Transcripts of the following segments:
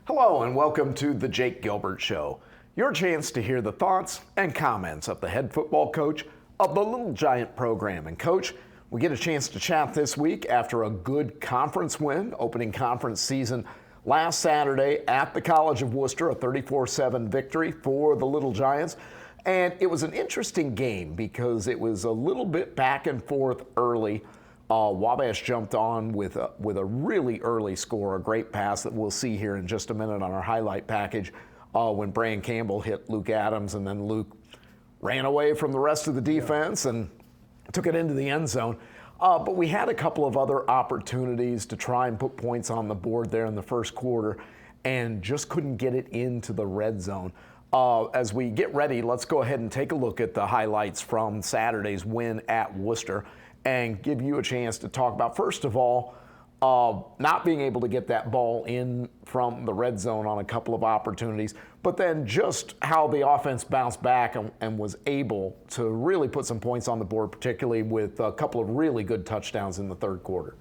Hello and welcome to the Jake Gilbert Show, your chance to hear the thoughts and comments of the head football coach of the Little Giant program. And Coach, we get a chance to chat this week after a good conference win, opening conference season last Saturday at the College of Wooster, a 34-7 victory for the Little Giants. And it was an interesting game because it was a little bit back and forth early. Wabash jumped on with a really early score, a great pass that we'll see here in just a minute on our highlight package when Brent Campbell hit Luke Adams, and then Luke ran away from the rest of the defense and took it into the end zone. But we had a couple of other opportunities to try and put points on the board there in the first quarter and just couldn't get it into the red zone. As we get ready, let's go ahead and take a look at the highlights from Saturday's win at Wooster and give you a chance to talk about, first of all, not being able to get that ball in from the red zone on a couple of opportunities, but then just how the offense bounced back and was able to really put some points on the board, particularly with a couple of really good touchdowns in the third quarter.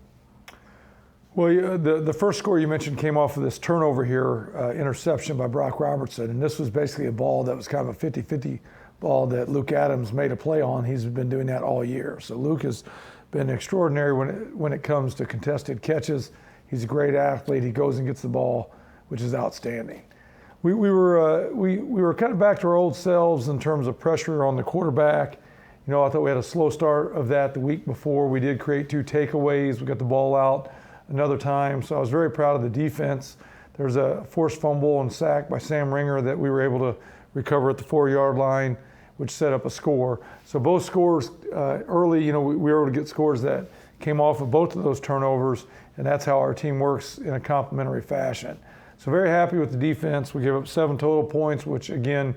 Well, the first score you mentioned came off of this turnover here, interception by Brock Robertson, and this was basically a ball that was kind of a 50-50 ball that Luke Adams made a play on. He's been doing that all year. So Luke has been extraordinary when it comes to contested catches. He's a great athlete. He goes and gets the ball, which is outstanding. We were kind of back to our old selves in terms of pressure on the quarterback. You know, I thought we had a slow start of that the week before. We did create 2 takeaways. We got the ball out another time. So I was very proud of the defense. There was a forced fumble and sack by Sam Ringer that we were able to recover at the 4-yard line, which set up a score. So both scores early, you know, we were able to get scores that came off of both of those turnovers, and that's how our team works in a complementary fashion. So very happy with the defense. We gave up 7 total points, which again,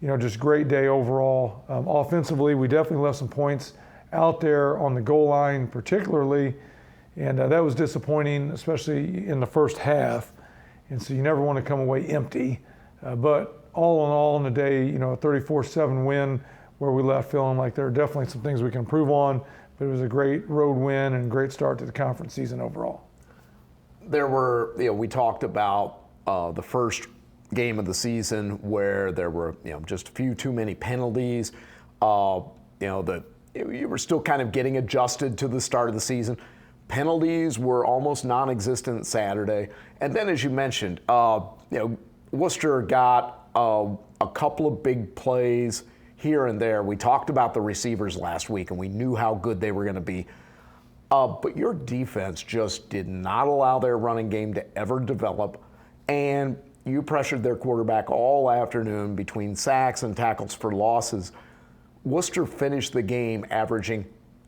you know, just great day overall. Offensively, we definitely left some points out there on the goal line particularly, and that was disappointing, especially in the first half. And so you never want to come away empty. But all in all, in the day, you know, a 34-7 win where we left feeling like there are definitely some things we can improve on, but it was a great road win and great start to the conference season overall. There were, you know, we talked about the first game of the season where there were, you know, just a few too many penalties, you know, that you were still kind of getting adjusted to the start of the season. Penalties were almost non-existent Saturday. And then, as you mentioned, you know, Wooster got a couple of big plays here and there. We talked about the receivers last week, and we knew how good they were going to be. But your defense just did not allow their running game to ever develop, and you pressured their quarterback all afternoon between sacks and tackles for losses. Wooster finished the game averaging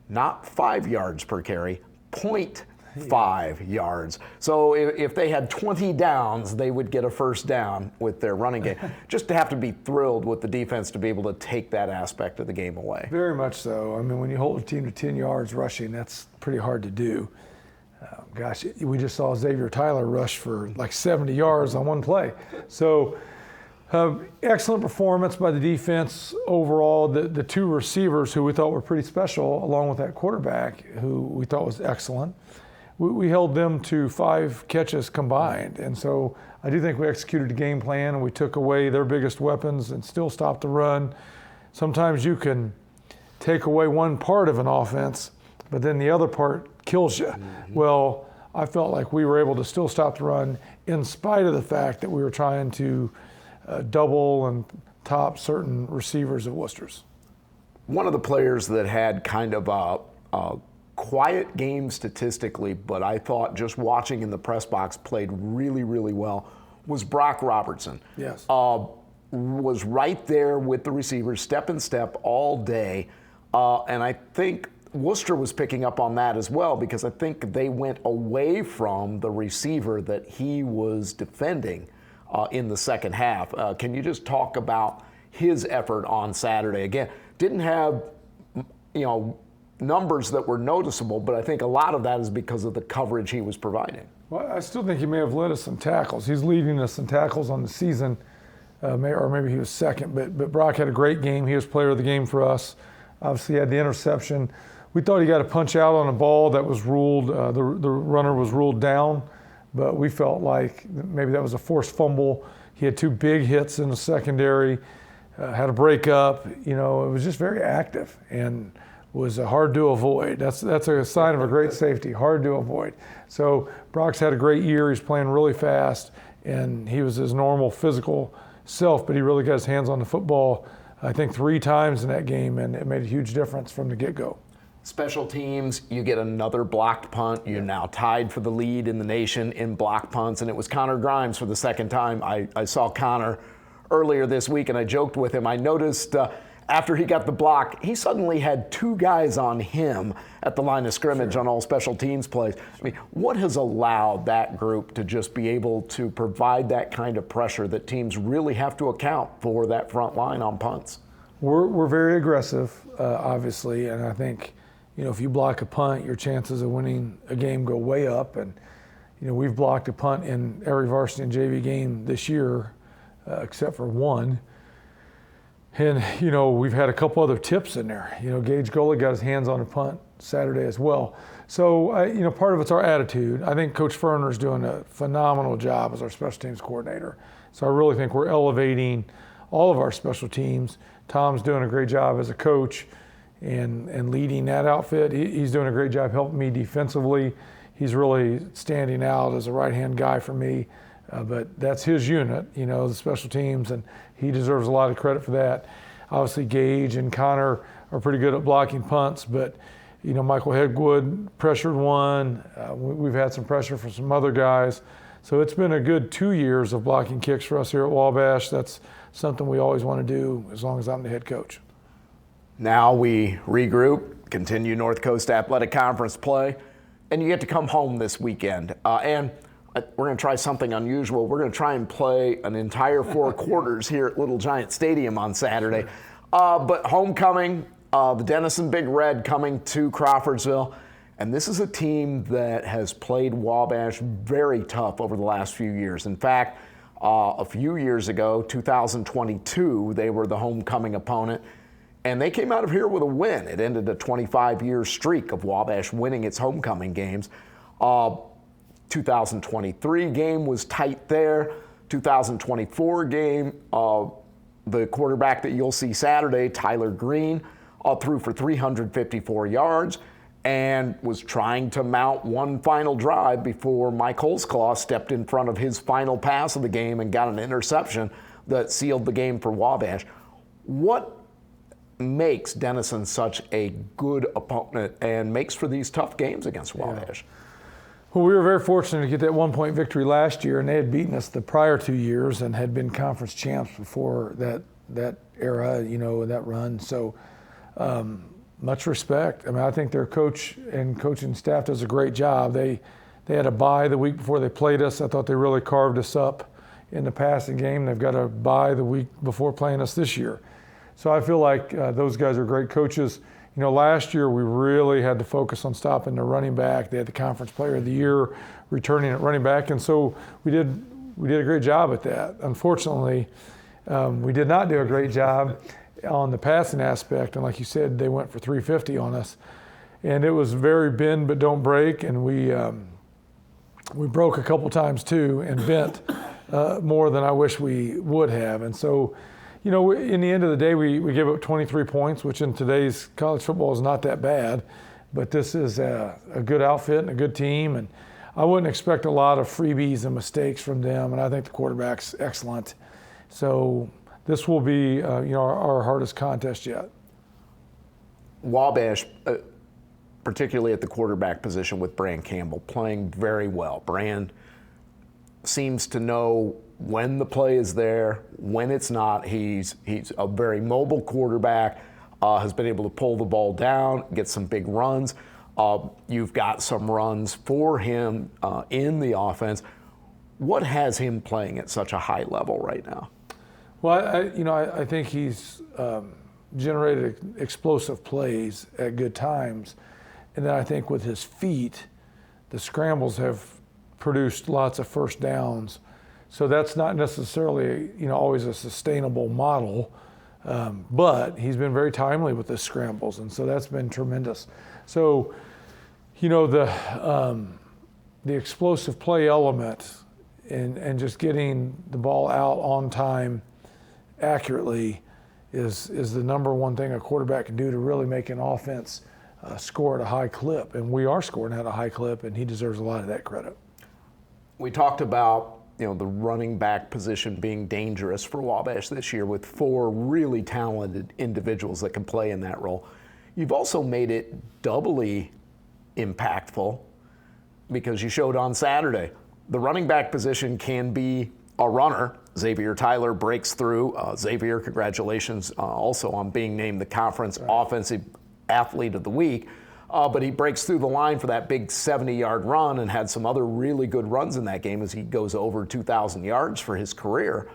not 5 yards per carry, 0.5 yards. So if they had 20 downs, they would get a first down with their running game. Just to have to be thrilled with the defense to be able to take that aspect of the game away. Very much so. I mean, when you hold a team to 10 yards rushing, that's pretty hard to do. Gosh, we just saw Xavier Tyler rush for like 70 yards on one play. So excellent performance by the defense overall. The 2 receivers who we thought were pretty special, along with that quarterback who we thought was excellent, we held them to 5 catches combined. And so I do think we executed the game plan and we took away their biggest weapons and still stopped the run. Sometimes you can take away one part of an offense, but then the other part kills you. Mm-hmm. Well, I felt like we were able to still stop the run in spite of the fact that we were trying to double and top certain receivers of Wooster's. One of the players that had kind of a quiet game statistically, but I thought just watching in the press box played really, really well, was Brock Robertson. Yes. Was right there with the receivers, step in step all day. And I think Wooster was picking up on that as well, because I think they went away from the receiver that he was defending in the second half. Can you just talk about his effort on Saturday? Again, didn't have, you know, numbers that were noticeable, but I think a lot of that is because of the coverage he was providing. Well, I still think he may have led us in tackles. He's leading us in tackles on the season, or maybe he was second, but Brock had a great game. He was player of the game for us. Obviously, he had the interception. We thought he got a punch out on a ball that was ruled, the runner was ruled down but we felt like maybe that was a forced fumble. He had 2 big hits in the secondary, had a breakup. It was just very active and was hard to avoid. That's a sign of a great safety, hard to avoid. So Brock's had a great year. He's playing really fast, and he was his normal physical self, but he really got his hands on the football, I think 3 times in that game, and it made a huge difference from the get-go. Special teams, you get another blocked punt. You're now tied for the lead in the nation in blocked punts, and it was Connor Grimes for the second time. I saw Connor earlier this week, and I joked with him. I noticed after he got the block, he suddenly had 2 guys on him at the line of scrimmage on all special teams plays. I mean, what has allowed that group to just be able to provide that kind of pressure that teams really have to account for that front line on punts? We're very aggressive, obviously, and I think if you block a punt, your chances of winning a game go way up. And we've blocked a punt in every varsity and JV game this year, except for 1. And we've had a couple other tips in there. Gage Gully got his hands on a punt Saturday as well. So part of it's our attitude. I think Coach Ferner's doing a phenomenal job as our special teams coordinator. So I really think we're elevating all of our special teams. Tom's doing a great job as a coach and leading that outfit. He's doing a great job helping me defensively. He's really standing out as a right-hand guy for me. But that's his unit, the special teams, and he deserves a lot of credit for that. Obviously, Gage and Connor are pretty good at blocking punts, but Michael Hegwood pressured 1. We've had some pressure from some other guys. So it's been a good 2 years of blocking kicks for us here at Wabash. That's something we always want to do as long as I'm the head coach. Now we regroup, continue North Coast Athletic Conference play, and you get to come home this weekend. And we're going to try something unusual. We're going to try and play an entire 4 quarters here at Little Giant Stadium on Saturday. But homecoming, the Denison Big Red coming to Crawfordsville. And this is a team that has played Wabash very tough over the last few years. In fact, a few years ago, 2022, they were the homecoming opponent. And they came out of here with a win. It ended a 25-year streak of Wabash winning its homecoming games. 2023 game was tight there. 2024 game, the quarterback that you'll see Saturday, Tyler Green, threw for 354 yards and was trying to mount one final drive before Mike Holzclaw stepped in front of his final pass of the game and got an interception that sealed the game for Wabash. What makes Denison such a good opponent and makes for these tough games against Wabash? Well, we were very fortunate to get that 1-point victory last year, and they had beaten us the prior 2 years and had been conference champs before that era, that run. So much respect. I mean, I think their coach and coaching staff does a great job. They had a bye the week before they played us. I thought they really carved us up in the passing game. They've got a bye the week before playing us this year. So I feel like those guys are great coaches. Last year we really had to focus on stopping the running back. They had the Conference Player of the Year returning at running back, and so we did a great job at that. Unfortunately, we did not do a great job on the passing aspect, and like you said, they went for 350 on us. And it was very bend but don't break, and we broke a couple times too and bent more than I wish we would have. And so, in the end of the day, we gave up 23 points, which in today's college football is not that bad. But this is a good outfit and a good team, and I wouldn't expect a lot of freebies and mistakes from them. And I think the quarterback's excellent. So this will be, our hardest contest yet. Wabash, particularly at the quarterback position with Brent Campbell, playing very well. Brent seems to know when the play is there, when it's not. He's a very mobile quarterback, has been able to pull the ball down, get some big runs. You've got some runs for him in the offense. What has him playing at such a high level right now? Well, I think he's generated explosive plays at good times. And then I think with his feet, the scrambles have produced lots of first downs. So that's not necessarily, always a sustainable model, but he's been very timely with the scrambles, and so that's been tremendous. So, the the explosive play element and just getting the ball out on time accurately is the number one thing a quarterback can do to really make an offense score at a high clip. And we are scoring at a high clip, and he deserves a lot of that credit. We talked about the running back position being dangerous for Wabash this year with 4 really talented individuals that can play in that role. You've also made it doubly impactful because you showed on Saturday the running back position can be a runner. Xavier Tyler breaks through. Xavier, congratulations also on being named the conference offensive athlete of the week. But he breaks through the line for that big 70-yard run and had some other really good runs in that game as he goes over 2,000 yards for his career.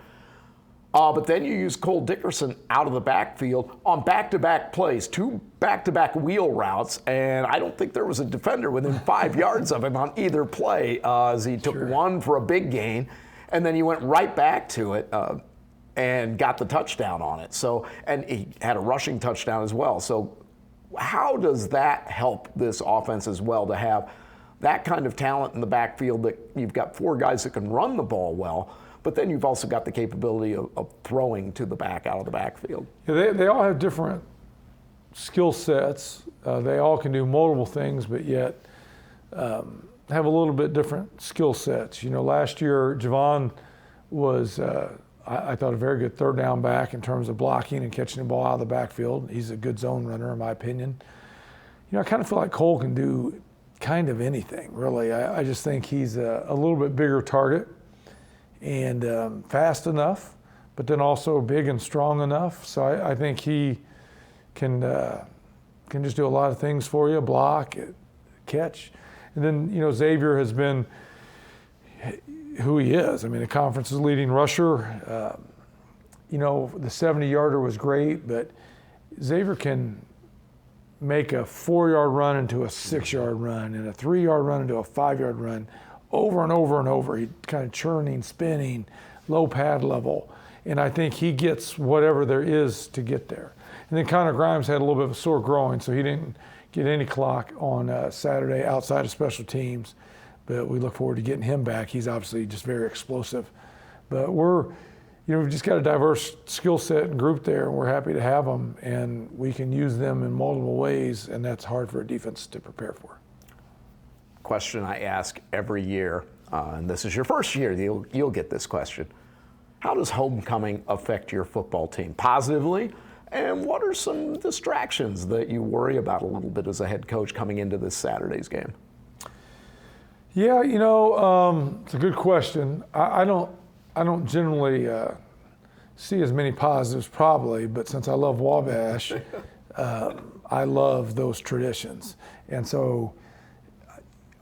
But then you use Cole Dickerson out of the backfield on back-to-back plays, 2 back-to-back wheel routes, and I don't think there was a defender within 5 yards of him on either play as he took one for a big gain, and then you went right back to it and got the touchdown on it. So, and he had a rushing touchdown as well. So how does that help this offense as well to have that kind of talent in the backfield that you've got 4 guys that can run the ball well, but then you've also got the capability of throwing to the back out of the backfield? Yeah, they all have different skill sets. They all can do multiple things, but yet have a little bit different skill sets. Last year, Javon was, I thought, a very good third down back in terms of blocking and catching the ball out of the backfield. He's a good zone runner, in my opinion. I kind of feel like Cole can do kind of anything, really. I just think he's a little bit bigger target and fast enough, but then also big and strong enough. So I think he can just do a lot of things for you, block, catch. And then, Xavier has been who he is. I mean, the conference's leading rusher. The 70-yarder was great, but Xavier can make a 4-yard run into a 6-yard run and a 3-yard run into a 5-yard run over and over and over. He kind of churning, spinning, low pad level. And I think he gets whatever there is to get there. And then Connor Grimes had a little bit of a sore groin, so he didn't get any clock on Saturday outside of special teams. But we look forward to getting him back. He's obviously just very explosive. But we've just got a diverse skill set and group there, and we're happy to have them, and we can use them in multiple ways, and that's hard for a defense to prepare for. Question I ask every year, and this is your first year, you'll get this question. How does homecoming affect your football team positively? And what are some distractions that you worry about a little bit as a head coach coming into this Saturday's game? Yeah, it's a good question. I don't generally see as many positives probably, but since I love Wabash, I love those traditions. And so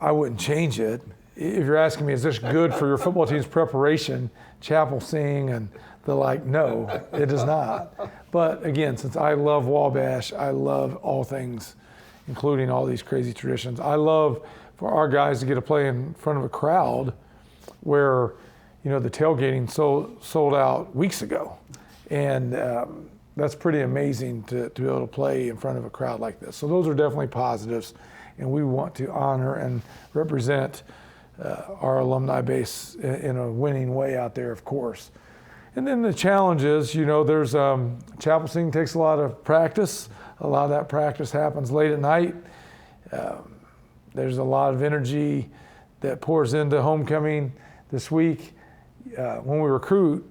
I wouldn't change it. If you're asking me, is this good for your football team's preparation, chapel sing and the like, no, it is not. But again, since I love Wabash, I love all things, including all these crazy traditions. I love for our guys to get to play in front of a crowd where, the tailgating sold out weeks ago. And that's pretty amazing to be able to play in front of a crowd like this. So those are definitely positives. And we want to honor and represent our alumni base in a winning way out there, of course. And then the challenges, there's chapel singing takes a lot of practice. A lot of that practice happens late at night. There's a lot of energy that pours into homecoming this week. When we recruit,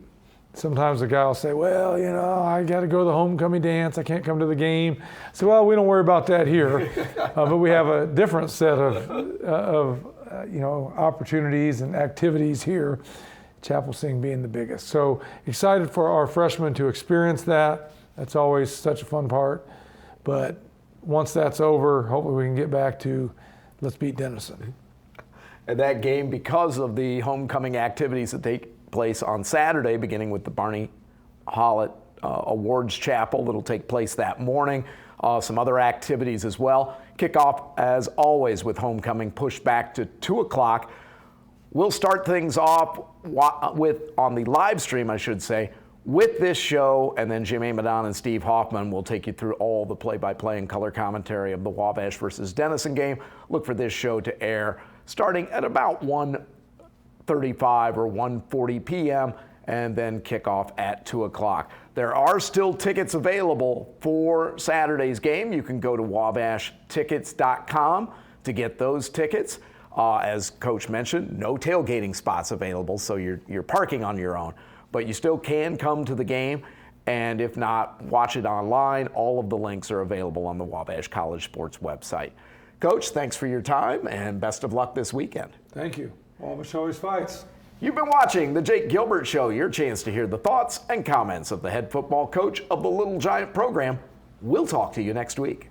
sometimes the guy will say, well, I got to go to the homecoming dance. I can't come to the game. So, well, we don't worry about that here. But we have a different set of opportunities and activities here, chapel sing being the biggest. So excited for our freshmen to experience that. That's always such a fun part. But once that's over, hopefully we can get back to let's beat Denison. And that game, because of the homecoming activities that take place on Saturday, beginning with the Barney Hollett Awards Chapel that'll take place that morning. Some other activities as well. Kickoff, as always, with homecoming pushed back to 2 o'clock. We'll start things off on the live stream, I should say, with this show, and then Jim Amadon and Steve Hoffman will take you through all the play-by-play and color commentary of the Wabash versus Denison game. Look for this show to air starting at about 1:35 or 1:40 p.m. and then kickoff at 2 o'clock. There are still tickets available for Saturday's game. You can go to wabashtickets.com to get those tickets. As Coach mentioned, no tailgating spots available, so you're parking on your own. But you still can come to the game, and if not, watch it online. All of the links are available on the Wabash College Sports website. Coach, thanks for your time, and best of luck this weekend. Thank you. Wabash always fights. You've been watching The Jake Gilbert Show, your chance to hear the thoughts and comments of the head football coach of the Little Giant program. We'll talk to you next week.